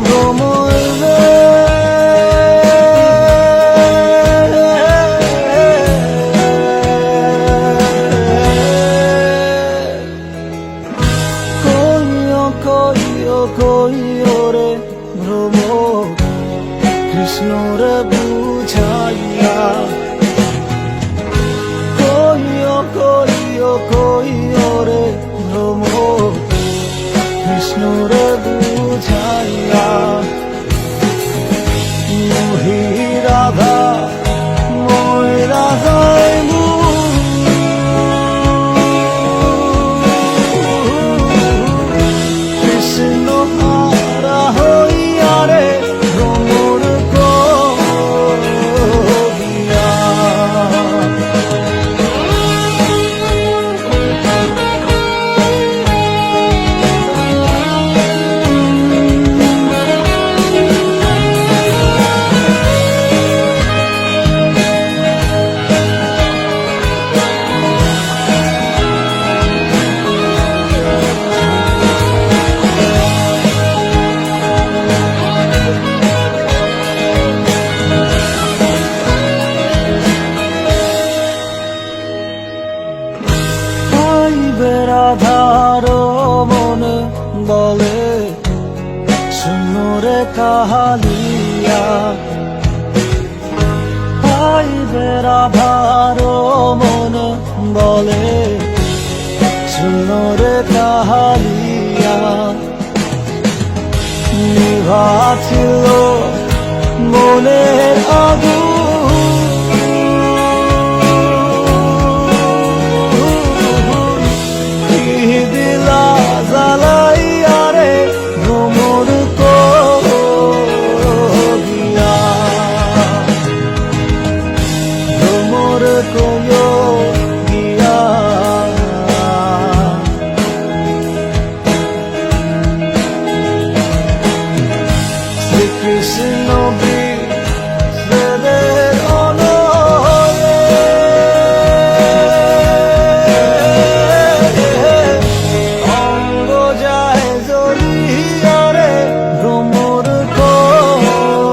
ভ্রমর রে, কইও রে ভ্রমর কৃষ্ণর বুঝাইয়া, কইও রে ভ্রমর কৃষ্ণর বুঝাইয়া। মোহি রাধা মই রাধাই কৃষ্ণ হারা হইয়া রে ভ্রমর করিয়া। রাধার মনে বলে শুনরে কাহালিয়া, আইবে রাধার মনে বলে শুনরে কাহালিয়া। নিভাছিল মনের আগুন, কৃষ্ণ বিষ্ণুদের অনলে অঙ্গ যায় জ্বলিয়া রে ভ্রমর করিয়া।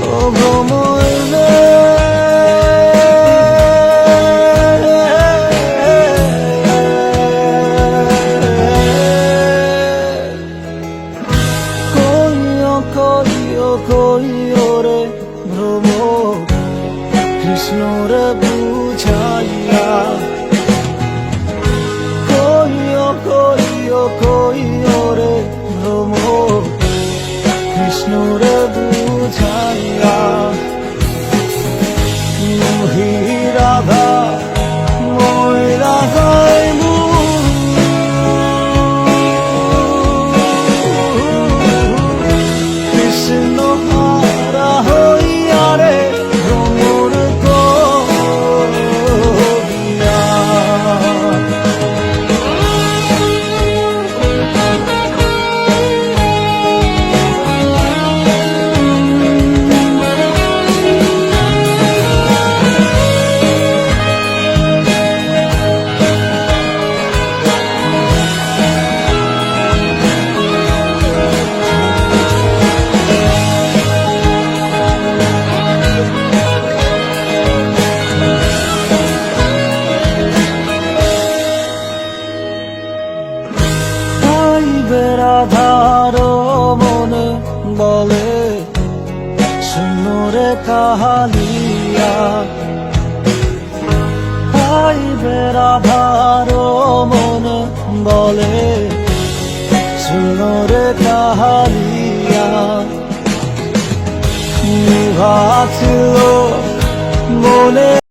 ও ভ্রমর রে, কইও রে ভ্রমর কৃষ্ণর বুঝাইয়া। কইও রে ভ্রমর কৃষ্ণর বুঝাইয়া। মোহি রাধা মই রাধাই কৃষ্ণ হারা হইয়া রে ভ্রমর করিয়া। রাধার মনে বলে শুনরে কাহালিয়া, আইবে রাধার মনে বলে শুনরে কাহালিয়া। নিভাছিল মনে